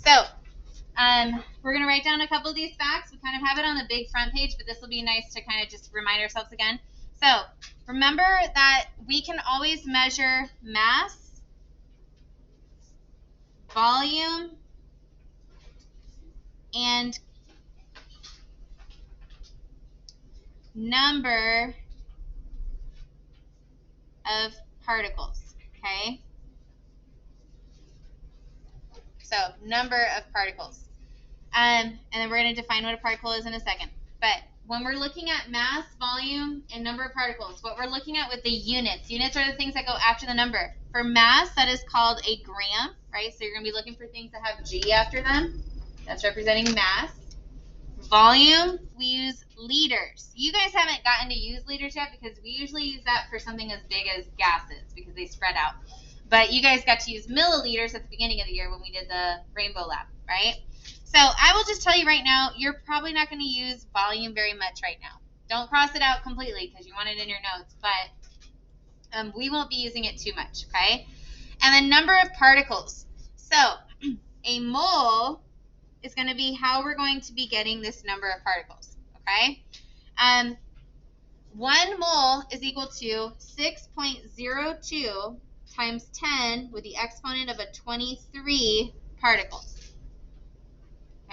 So we're going to write down a couple of these facts. We kind of have it on the big front page, but this will be nice to kind of just remind ourselves again. So remember that we can always measure mass, volume, and number of particles, okay? So number of particles. And then we're going to define what a particle is in a second. But when we're looking at mass, volume, and number of particles, what we're looking at with the units are the things that go after the number. For mass, that is called a gram, right? So you're going to be looking for things that have G after them. That's representing mass. Volume, we use liters. You guys haven't gotten to use liters yet because we usually use that for something as big as gases because they spread out. But you guys got to use milliliters at the beginning of the year when we did the Rainbow Lab, right? So I will just tell you right now, you're probably not going to use volume very much right now. Don't cross it out completely because you want it in your notes, but we won't be using it too much, okay? And then number of particles. So a mole is going to be how we're going to be getting this number of particles, okay? 1 mole is equal to 6.02 times 10 with the exponent of a 23 particles.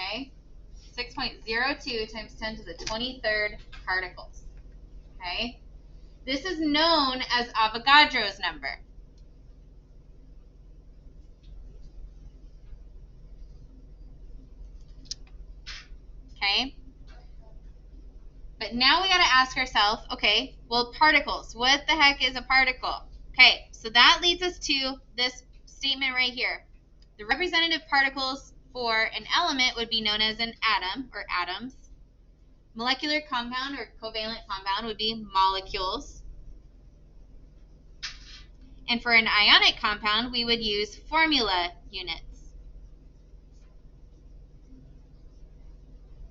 Okay, 6.02 times 10 to the 23rd particles. Okay, this is known as Avogadro's number. Okay, but now we got to ask ourselves, okay, well, particles. What the heck is a particle? Okay, so that leads us to this statement right here. The representative particles for an element would be known as an atom or atoms. Molecular compound or covalent compound would be molecules. And for an ionic compound, we would use formula units.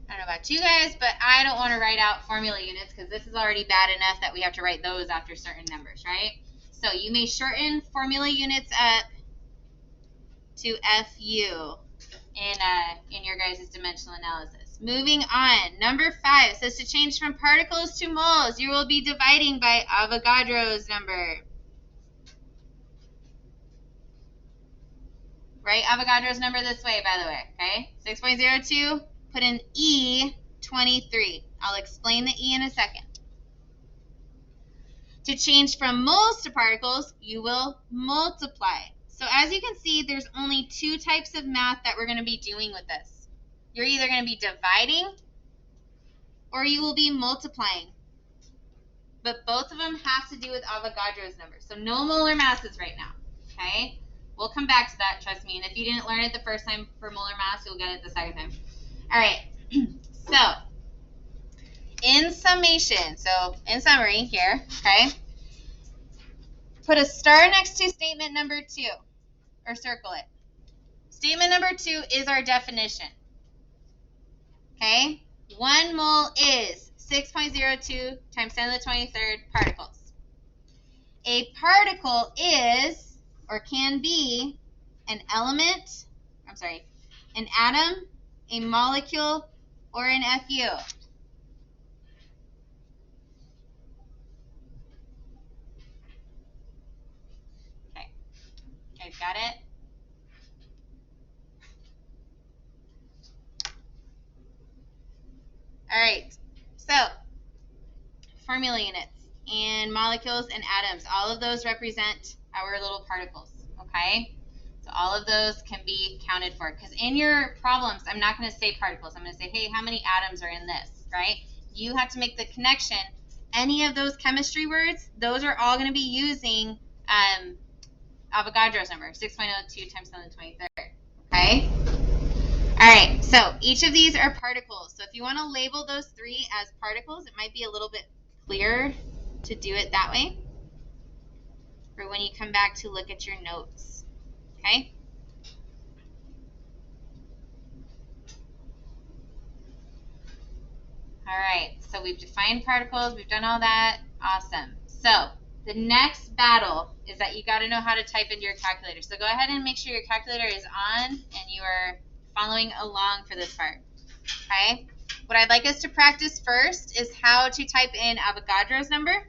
I don't know about you guys, but I don't want to write out formula units because this is already bad enough that we have to write those after certain numbers, right? So you may shorten formula units up to FU in your guys' dimensional analysis. Moving on, number 5 says to change from particles to moles, you will be dividing by Avogadro's number. Write Avogadro's number this way, by the way, okay? 6.02, put in E23. I'll explain the E in a second. To change from moles to particles, you will multiply. So as you can see, there's only 2 types of math that we're going to be doing with this. You're either going to be dividing or you will be multiplying. But both of them have to do with Avogadro's number. So no molar masses right now, okay? We'll come back to that, trust me. And if you didn't learn it the first time for molar mass, you'll get it the second time. All right, so in summation, so in summary here, okay, put a star next to statement number 2, or circle it. Statement number 2 is our definition, okay? 1 mole is 6.02 times 10 to the 23rd particles. A particle is, or can be, an element, an atom, a molecule, or an FU. Okay, you guys got it? All right, so formula units and molecules and atoms, all of those represent our little particles, okay? So all of those can be counted for because in your problems, I'm not going to say particles. I'm going to say, hey, how many atoms are in this, right? You have to make the connection. Any of those chemistry words, those are all going to be using Avogadro's number, 6.02 times 10 to the 23rd, okay? All right, so each of these are particles. So if you want to label those 3 as particles, it might be a little bit clearer to do it that way for when you come back to look at your notes, okay? All right, so we've defined particles, we've done all that, awesome. So the next battle is that you got to know how to type into your calculator. So go ahead and make sure your calculator is on and you are following along for this part. Okay? What I'd like us to practice first is how to type in Avogadro's number.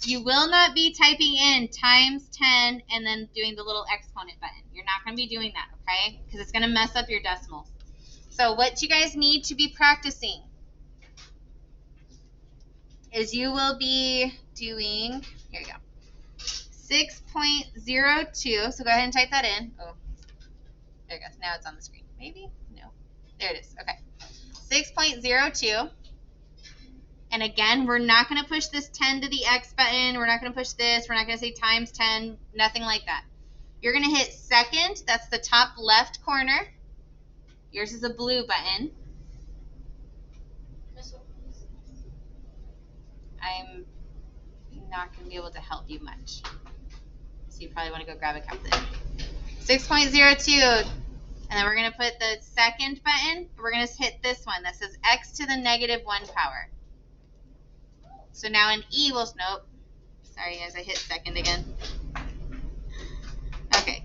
You will not be typing in times 10 and then doing the little exponent button. You're not going to be doing that, okay? Because it's going to mess up your decimals. So what you guys need to be practicing is you will be doing, here you go, 6.02. So go ahead and type that in. Oh, there it goes. Now it's on the screen. Maybe? No. There it is. Okay. 6.02. And again, we're not going to push this 10 to the X button. We're not going to push this. We're not going to say times 10. Nothing like that. You're going to hit second. That's the top left corner. Yours is a blue button. I'm not going to be able to help you much. So you probably want to go grab a calculator. 6.02. And then we're going to put the second button. We're going to hit this one that says X to the negative 1 power. So now an E will, nope. Sorry guys, I hit second again. Okay.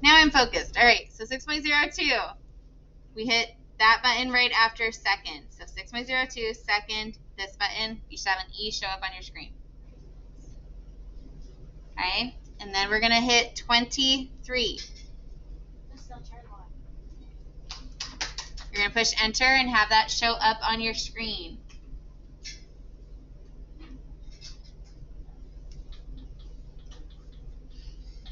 Now I'm focused. All right, so 6.02. We hit that button right after second. So 6.02, second, this button. You should have an E show up on your screen. Okay, and then we're going to hit 23. You're going to push enter and have that show up on your screen.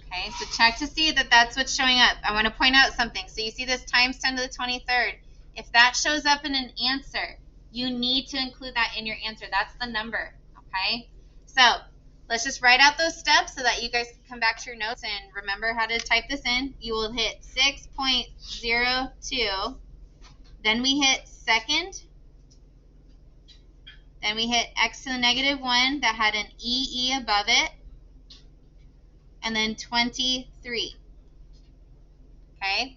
Okay, so check to see that that's what's showing up. I want to point out something. So you see this times 10 to the 23rd. If that shows up in an answer, you need to include that in your answer. That's the number, okay? So let's just write out those steps so that you guys can come back to your notes and remember how to type this in. You will hit 6.02. Then we hit second. Then we hit X to the negative 1 that had an EE above it. And then 23. Okay?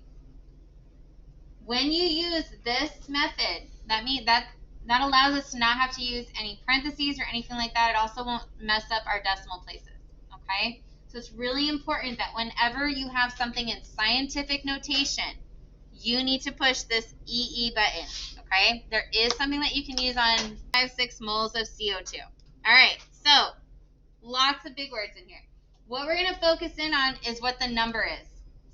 When you use this method, that means that allows us to not have to use any parentheses or anything like that. It also won't mess up our decimal places. Okay? So it's really important that whenever you have something in scientific notation, you need to push this EE button. Okay? There is something that you can use on 5-6 moles of CO2. All right. So lots of big words in here. What we're going to focus in on is what the number is.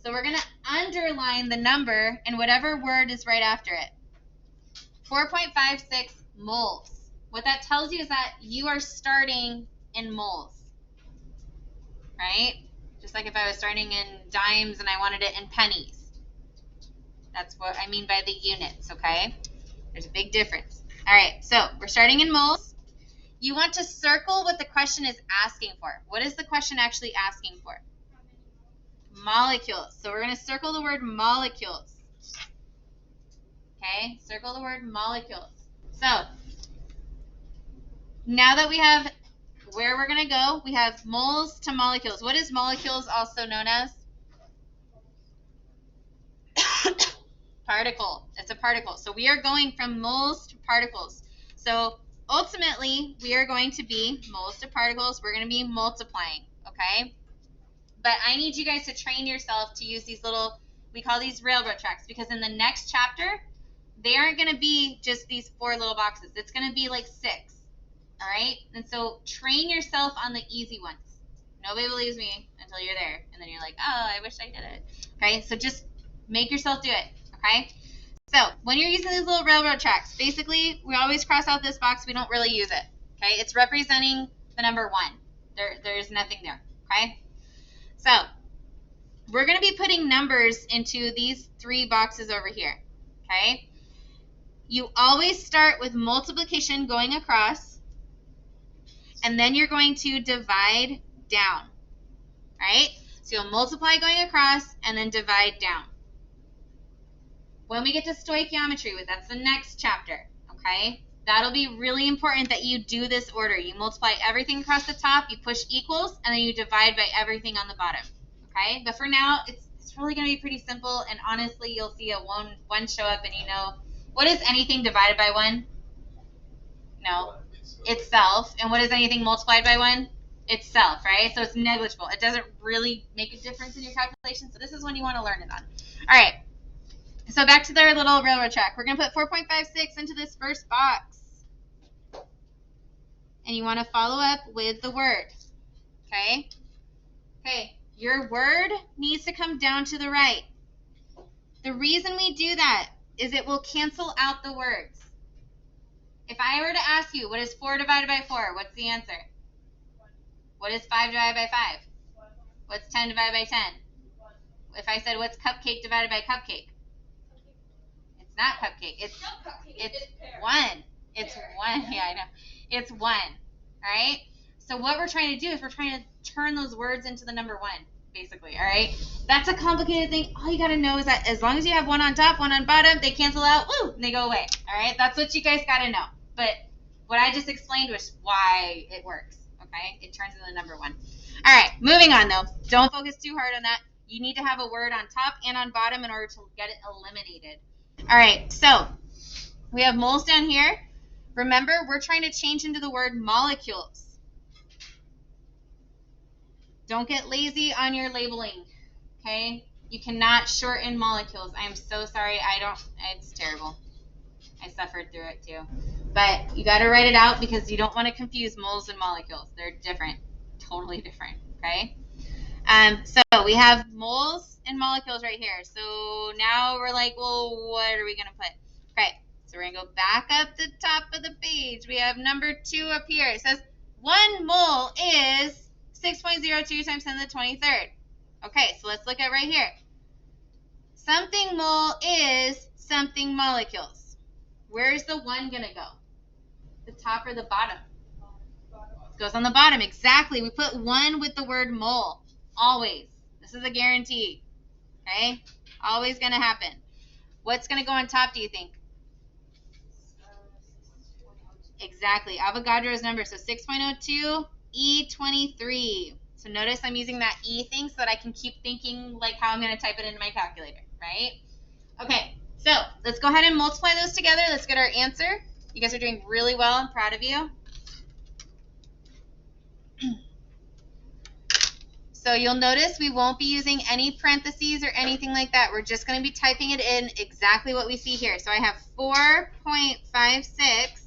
So we're going to underline the number and whatever word is right after it. 4.56 moles. What that tells you is that you are starting in moles. Right? Just like if I was starting in dimes and I wanted it in pennies. That's what I mean by the units, okay? There's a big difference. All right, so we're starting in moles. You want to circle what the question is asking for. What is the question actually asking for? Molecules. So we're going to circle the word molecules. Okay, circle the word molecules. So now that we have where we're going to go, we have moles to molecules. What is molecules also known as? Particle. It's a particle. So we are going from moles to particles. So ultimately, we are going to be moles to particles. We're going to be multiplying, okay? But I need you guys to train yourself to use these little, we call these railroad tracks, because in the next chapter, they aren't going to be just these 4 little boxes. It's going to be like 6, all right? And so train yourself on the easy ones. Nobody believes me until you're there, and then you're like, oh, I wish I did it. Okay, so just make yourself do it, okay? So when you're using these little railroad tracks, basically, we always cross out this box. We don't really use it, okay? It's representing the number 1. There's nothing there, okay? So we're going to be putting numbers into these 3 boxes over here, okay? You always start with multiplication going across, and then you're going to divide down, right? So you'll multiply going across and then divide down. When we get to stoichiometry, that's the next chapter, okay? That'll be really important that you do this order. You multiply everything across the top, you push equals, and then you divide by everything on the bottom, okay? But for now, it's really going to be pretty simple, and honestly, you'll see a one show up, and you know, what is anything divided by 1? No, itself. And what is anything multiplied by 1? Itself, right? So it's negligible. It doesn't really make a difference in your calculation, so this is when you want to learn it on. All right. So back to their little railroad track. We're going to put 4.56 into this first box. And you want to follow up with the word. Okay? Okay, your word needs to come down to the right. The reason we do that is it will cancel out the words. If I were to ask you, what is 4 divided by 4? What's the answer? What is 5 divided by 5? What's 10 divided by 10? If I said, what's cupcake divided by cupcake? It's not cupcake. It's 1. It's 1. Yeah, I know. It's 1. All right? So what we're trying to do is we're trying to turn those words into the number 1, basically. All right? That's a complicated thing. All you got to know is that as long as you have 1 on top, 1 on bottom, they cancel out, woo, and they go away. All right? That's what you guys got to know. But what I just explained was why it works. Okay? It turns into the number 1. All right, moving on though. Don't focus too hard on that. You need to have a word on top and on bottom in order to get it eliminated. All right, so we have moles down here. Remember, we're trying to change into the word molecules. Don't get lazy on your labeling, okay? You cannot shorten molecules. I am so sorry. It's terrible. I suffered through it too. But you got to write it out because you don't want to confuse moles and molecules. They're different. Totally different, okay? So we have moles and molecules right here. So now we're like, well, what are we going to put? Okay, so we're going to go back up the top of the page. We have number 2 up here. It says 1 mole is 6.02 times 10 to the 23rd. Okay, so let's look at right here. Something mole is something molecules. Where's the 1 going to go? The top or the bottom? Goes on the bottom. Exactly. We put 1 with the word mole. Always. This is a guarantee. Okay? Always going to happen. What's going to go on top, do you think? Exactly. Avogadro's number. So 6.02, E23. So notice I'm using that E thing so that I can keep thinking like how I'm going to type it into my calculator, right? Okay. So let's go ahead and multiply those together. Let's get our answer. You guys are doing really well. I'm proud of you. So you'll notice we won't be using any parentheses or anything like that. We're just going to be typing it in exactly what we see here. So I have 4.56.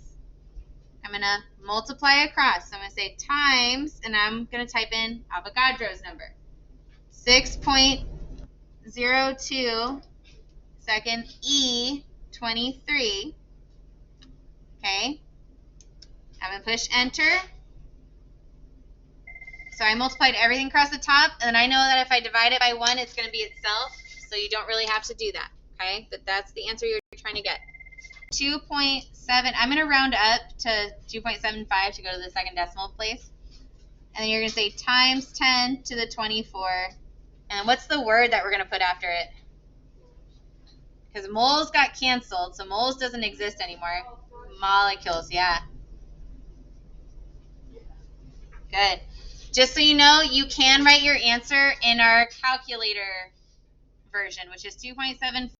I'm going to multiply across. So I'm going to say times, and I'm going to type in Avogadro's number. 6.02 second E23. Okay. I'm going to push enter. So I multiplied everything across the top, and I know that if I divide it by 1, it's going to be itself, so you don't really have to do that, okay? But that's the answer you're trying to get. 2.7, I'm going to round up to 2.75 to go to the second decimal place. And then you're going to say times 10 to the 24. And what's the word that we're going to put after it? Because moles got canceled, so moles doesn't exist anymore. Molecules, yeah. Good. Just so you know, you can write your answer in our calculator version, which is 2.75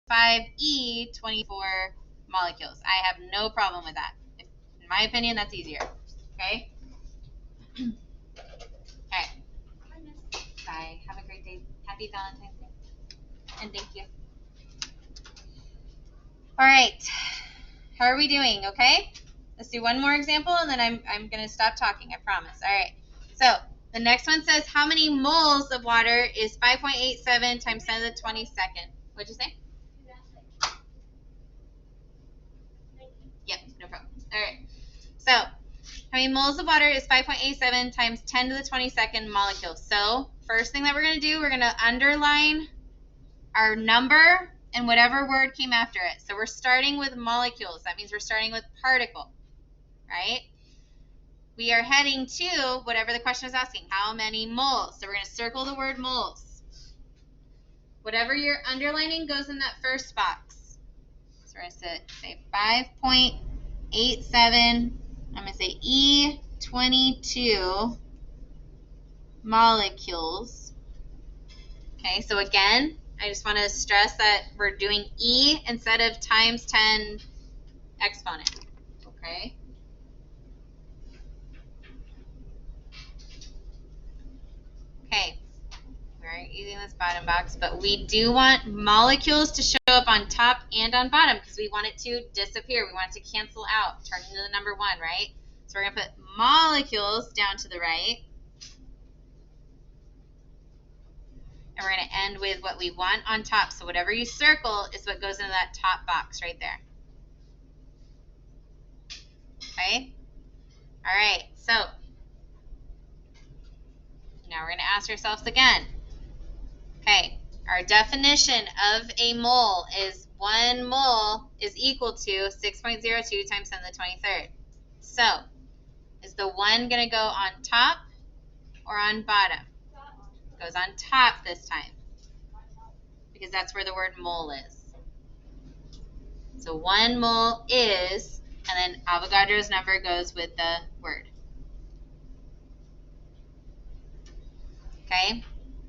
E24 molecules. I have no problem with that. In my opinion, that's easier. Okay? Okay. Bye. Have a great day. Happy Valentine's Day. And thank you. All right. How are we doing? Okay? Let's do one more example, and then I'm going to stop talking. I promise. All right. So the next one says, how many moles of water is 5.87 times 10 to the 22nd? What'd you say? Yep, no problem. All right. So how many moles of water is 5.87 times 10 to the 22nd molecules? So first thing that we're going to do, we're going to underline our number and whatever word came after it. So we're starting with molecules. That means we're starting with particle, right? We are heading to whatever the question is asking. How many moles? So we're going to circle the word moles. Whatever you're underlining goes in that first box. So we're going to say 5.87. I'm going to say E22 molecules. Okay, so again, I just want to stress that we're doing E instead of times 10 exponent. Okay. Okay, We're using this bottom box, but we do want molecules to show up on top and on bottom because we want it to disappear. We want it to cancel out, turn into the number 1, right? So we're going to put molecules down to the right. And we're going to end with what we want on top. So whatever you circle is what goes into that top box right there. Okay? All right, so now we're going to ask ourselves again. Okay, our definition of a mole is 1 mole is equal to 6.02 times 10 to the 23rd. So, is the 1 going to go on top or on bottom? It goes on top this time because that's where the word mole is. So 1 mole is, and then Avogadro's number goes with the word. Okay?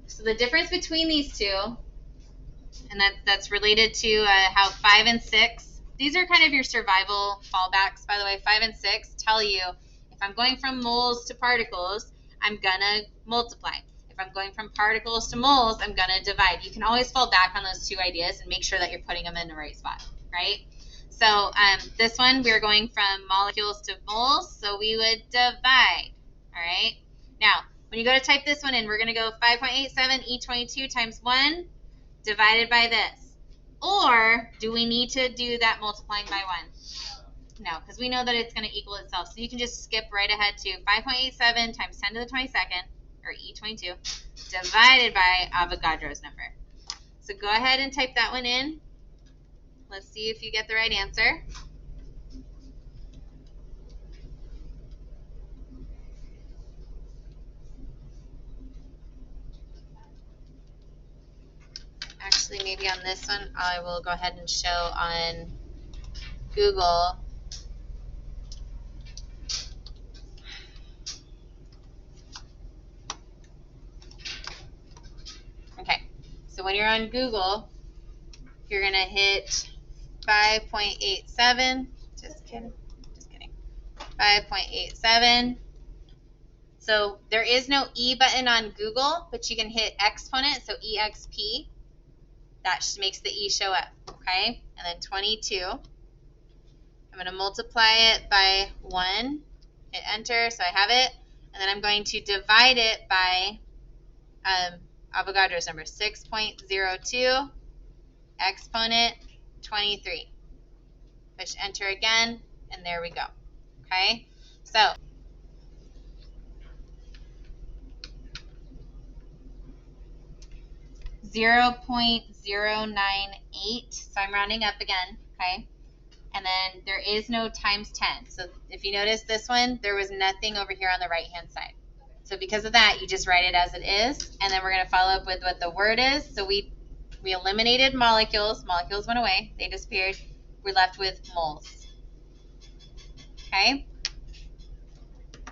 So the difference between these two, and that's related to how 5 and 6, these are kind of your survival fallbacks, by the way. 5 and 6 tell you if I'm going from moles to particles, I'm going to multiply. If I'm going from particles to moles, I'm going to divide. You can always fall back on those 2 ideas and make sure that you're putting them in the right spot, right? So this one, we're going from molecules to moles, so we would divide, all right? Now, when you go to type this one in, we're going to go 5.87 E22 times 1 divided by this. Or do we need to do that multiplying by 1? No, because we know that it's going to equal itself. So you can just skip right ahead to 5.87 times 10 to the 22nd, or E22, divided by Avogadro's number. So go ahead and type that one in. Let's see if you get the right answer. Actually, maybe on this one, I will go ahead and show on Google. Okay, so when you're on Google, you're going to hit 5.87. Just kidding. 5.87. So there is no E button on Google, but you can hit exponent, so EXP. That makes the E show up, okay? And then 22. I'm going to multiply it by 1. Hit enter, so I have it. And then I'm going to divide it by Avogadro's number, 6.02 exponent 23. Push enter again, and there we go. Okay? So, .098, so I'm rounding up again, okay? And then there is no times 10. So if you notice this one, there was nothing over here on the right-hand side. So because of that, you just write it as it is, and then we're going to follow up with what the word is. So we eliminated molecules. Molecules went away. They disappeared. We're left with moles. Okay?